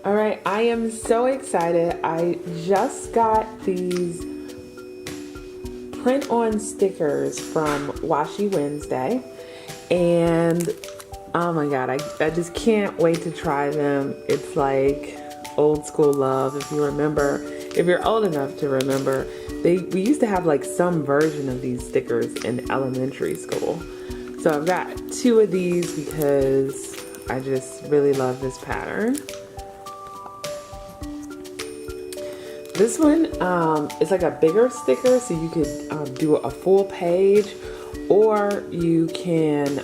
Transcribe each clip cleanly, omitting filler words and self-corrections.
All right, I am so excited. I just got these print-on stickers from Washi Wednesday, and oh my god, I just can't wait to try them. It's like old school love. If you remember, if you're old enough to remember, we used to have like some version of these stickers in elementary school. So I've got two of these because I just really love this pattern. This one is like a bigger sticker, so you could do a full page, or you can,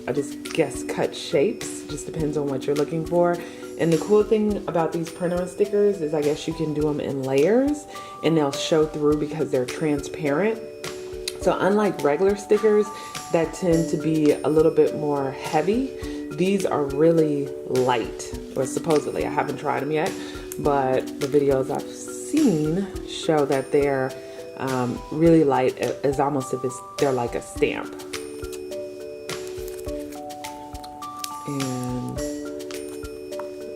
I just guess, cut shapes. Just depends on what you're looking for. And the cool thing about these print-on stickers is I guess you can do them in layers, and they'll show through because they're transparent. So unlike regular stickers that tend to be a little bit more heavy, these are really light. Well, supposedly, I haven't tried them yet, but the videos I've seen show that they're really light, as almost if they're like a stamp. And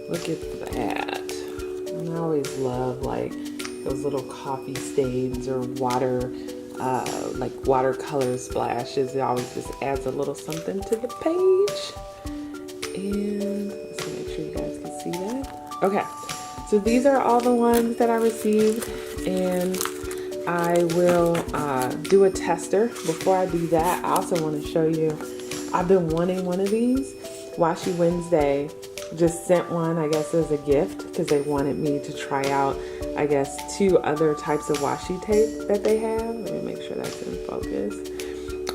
look at that. And I always love like those little coffee stains or water, like watercolor splashes. It always just adds a little something to the page. And let's make sure you guys can see that. Okay. So these are all the ones that I received, and I will do a tester. Before I do that, I also want to show you, I've been wanting one of these. Washi Wednesday just sent one, I guess, as a gift because they wanted me to try out, I guess, 2 other types of washi tape that they have. Let me make sure that's in focus.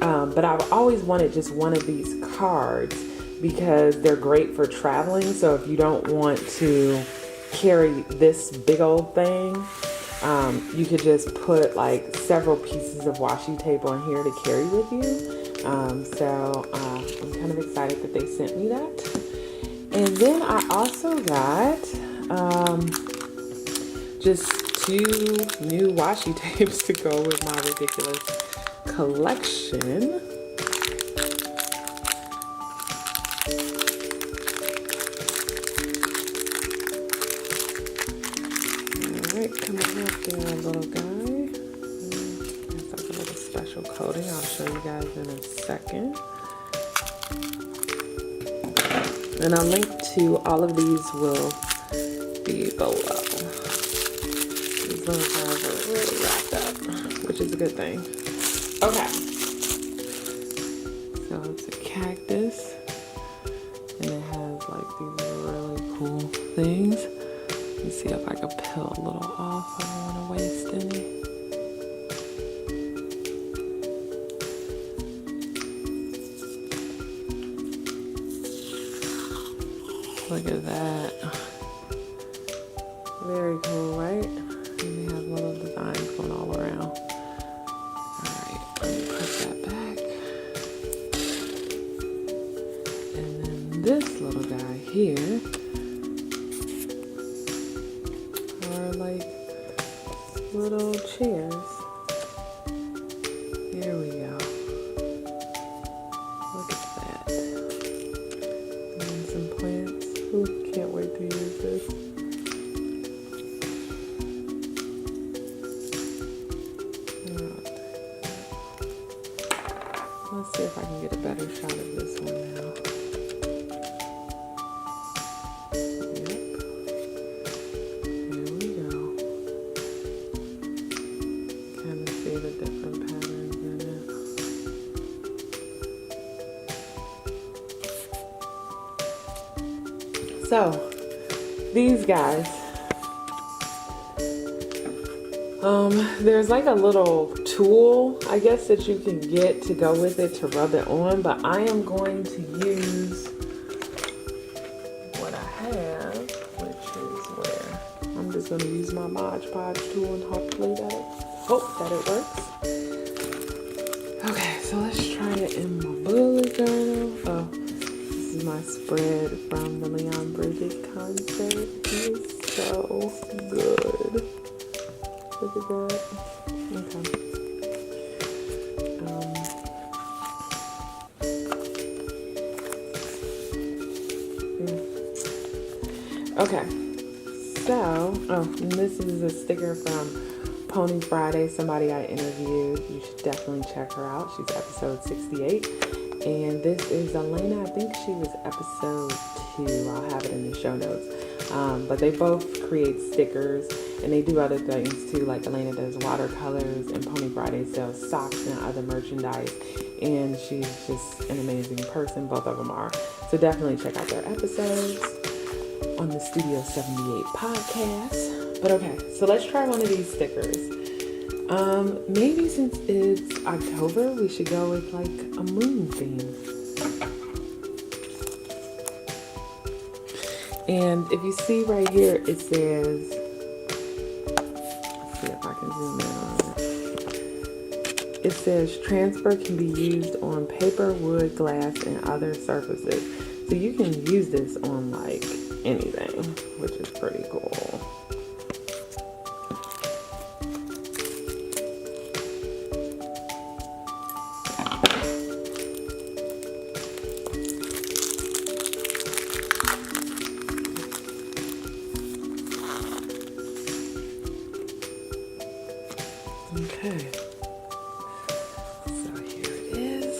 But I've always wanted just one of these cards because they're great for traveling. So if you don't want to carry this big old thing, you could just put like several pieces of washi tape on here to carry with you. So I'm kind of excited that they sent me that. And then I also got just 2 new washi tapes to go with my ridiculous collection. Come on up there, little guy. It's like a little special coating. I'll show you guys in a second. And a link to all of these will be below. These little guys are really wrapped up, which is a good thing. Okay. So it's a cactus, and it has like these really cool things. Let me see if I can peel a little off. I don't want to waste any. Look at that. Very cool, right? And they have little designs going all around. Alright, let me put that back. And then this little guy here are like little chairs. Here we go. Look at that. And some plants. Ooh, can't wait to use this. Let's see if I can get a better shot of this one now. So, these guys, there's like a little tool, I guess, that you can get to go with it to rub it on, but I am going to use what I have, which is where I'm just going to use my Mod Podge tool and hopefully hope that it works. Okay, so let's try it in my bullet journal. Oh, this is my spread from the Leon Bridges concert. It is so good. Look at that. Okay. Okay. So, and this is a sticker from Pony Friday, somebody I interviewed. You should definitely check her out. She's episode 68. And this is Elena. I think she was episode 2. I'll have it in the show notes. But they both create stickers, and they do other things too. Like Elena does watercolors, and Pony Friday sells socks and other merchandise. And she's just an amazing person. Both of them are. So definitely check out their episodes on the Studio 78 podcast. But okay, so let's try one of these stickers. Maybe since it's October, we should go with like a moon theme. And if you see right here, it says, let's see if I can zoom in on it. It says transfer can be used on paper, wood, glass, and other surfaces. So you can use this on like anything, which is pretty cool. Okay, so here it is.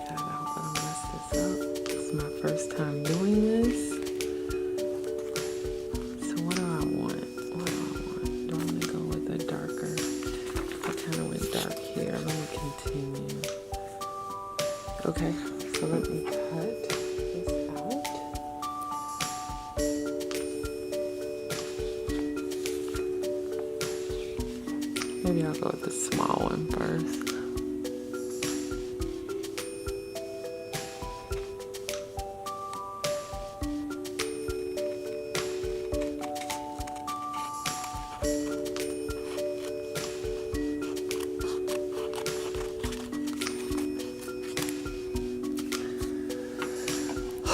God, I hope I don't mess this up. This is my first time doing this. So what do I want? Do I want to go with a darker? I kind of went dark here. Let me continue. Okay, so let me cut this out. Maybe I'll go with the small one first.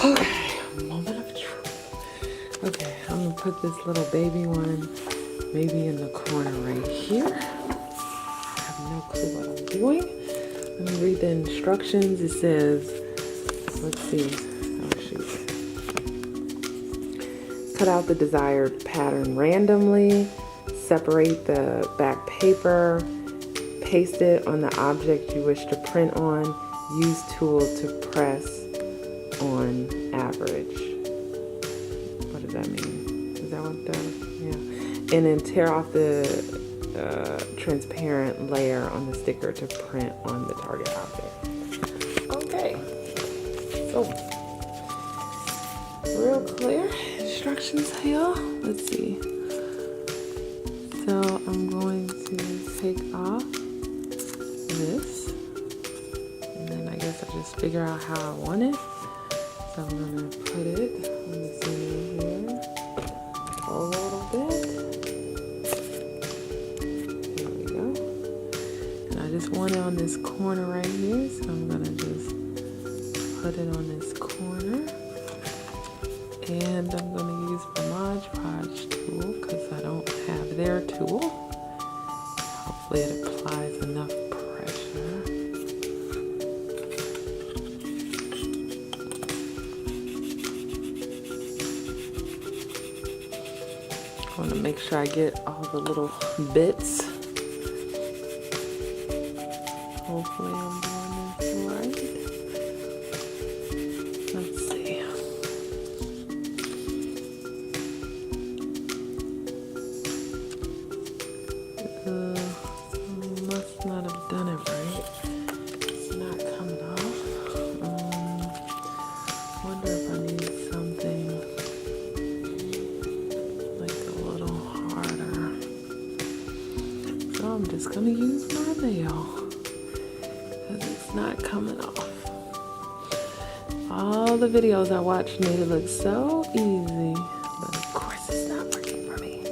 Okay, moment of truth. Okay, I'm gonna put this little baby one maybe in the corner right here. I have no clue what I'm doing. Let me read the instructions. It says, let's see. Oh shoot. Cut out the desired pattern randomly. Separate the back paper. Paste it on the object you wish to print on. Use tool to press on average. What does that mean? Is that what the, yeah. And then tear off the transparent layer on the sticker to print on the target object. Okay. So, real clear instructions here. Let's see. So I'm going to take off this. And then I guess I just figure out how I want it. So I'm going to put it on the center here a little bit. There we go. And I just want it on this corner right here. So I'm going to just put it on this corner. And I'm going to use my Mod Podge tool because I don't have their tool. Hopefully it applies enough pressure. I want to make sure I get all the little bits. Hopefully I'm doing this right. Let's see. Must not have done it right. It's not coming off. Wonder if I need something like a little harder. So I'm just gonna use my nail because it's not coming off. All the videos I watched made it look so easy, but of course it's not working for me.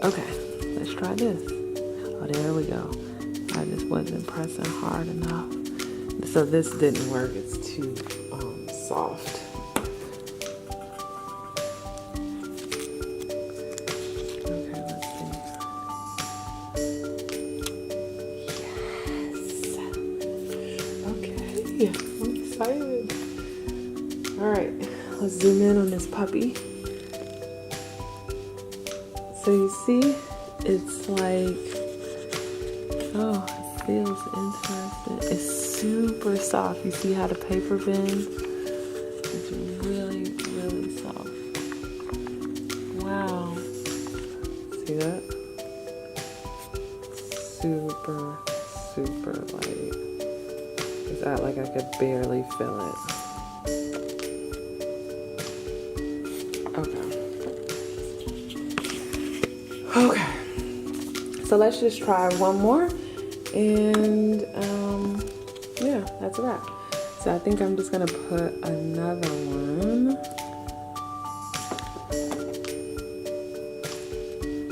Okay, let's try this. Oh, there we go. I just wasn't pressing hard enough. So this didn't work. It's too soft. Okay, let's see. Yes. Okay, I'm excited. All right, let's zoom in on this puppy. So you see, it's like, oh, it feels interesting. It's super soft. You see how the paper bends? It's really, really soft. Wow. See that? Super, super light. It's that like I could barely feel it. Okay, so let's just try one more, and yeah, that's a wrap. So I think I'm just gonna put another one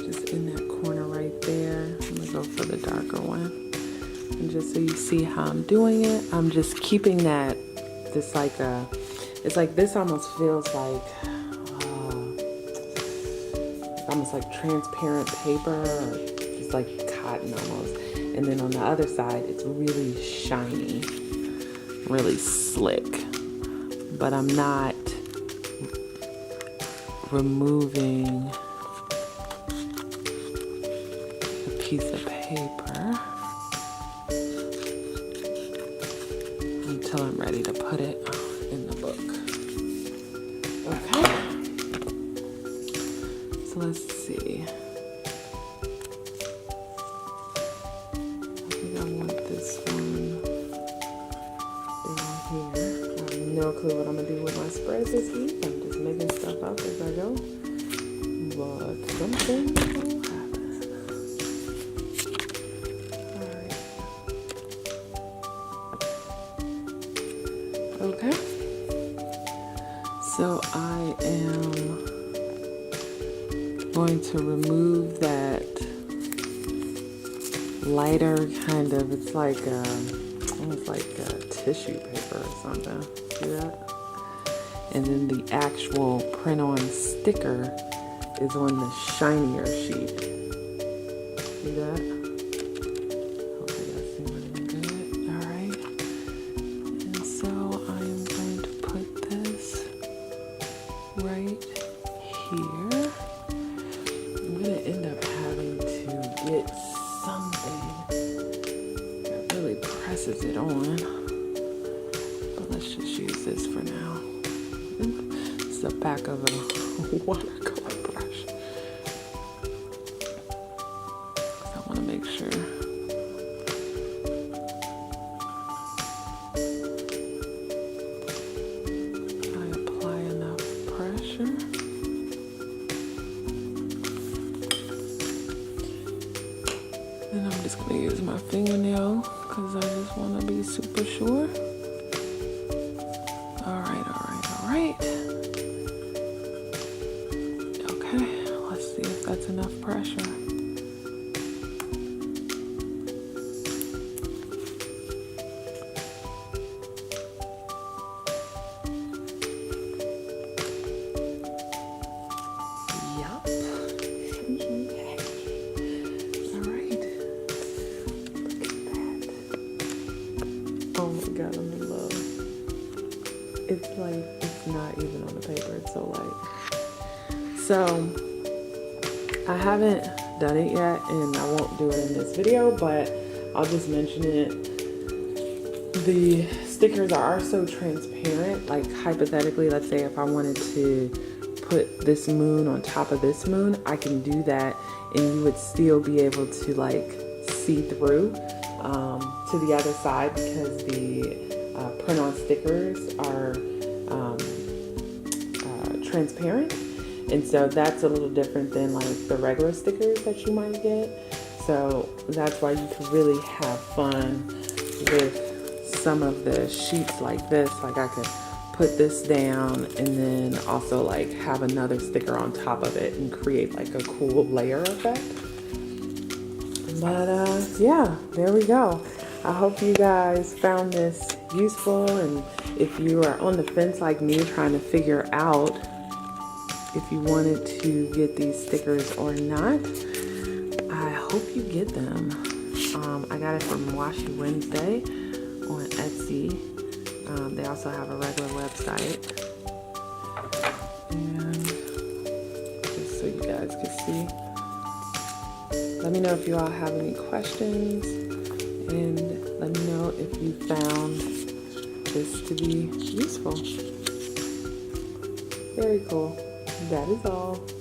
just in that corner right there. I'm gonna go for the darker one, and just so you see how I'm doing it, I'm just keeping that, this like a, it's like this almost feels like almost like transparent paper, or just like cotton almost. And then on the other side, it's really shiny, really slick. But I'm not removing the piece of paper until I'm ready to put it in the book. Okay. So let's see. I think I want this one down here. I have no clue what I'm gonna do with my spreads this week. I'm just making stuff up as I go. But something will happen. Alright. Okay. So I am going to remove that lighter kind of, it's like almost like tissue paper or something. See that? And then the actual print-on sticker is on the shinier sheet. See that? Hopefully that's seeming good. Alright. And so I am going to put this right here. I'm gonna end up having to get something that really presses it on, but let's just use this for now. It's the back of a watercolor brush. So I want to make sure I apply enough pressure. And I'm just gonna use my fingernail because I just want to be super sure. Alright. Okay, let's see if that's enough pressure. Yup. Oh my god, I'm in love. It's like, it's not even on the paper, it's so light. So, I haven't done it yet, and I won't do it in this video, but I'll just mention it. The stickers are so transparent, like hypothetically, let's say if I wanted to put this moon on top of this moon, I can do that, and you would still be able to like see through to the other side, because the print-on stickers are transparent, and so that's a little different than like the regular stickers that you might get. So that's why you can really have fun with some of the sheets like this. Like I could put this down and then also like have another sticker on top of it and create like a cool layer effect. But yeah, there we go. I hope you guys found this useful, and if you are on the fence like me trying to figure out if you wanted to get these stickers or not, I hope you get them. I got it from Washi Wednesday on Etsy. They also have a regular website. And just so you guys can see, Let me know if you all have any questions, and let me know if you found this to be useful. Very cool. That is all.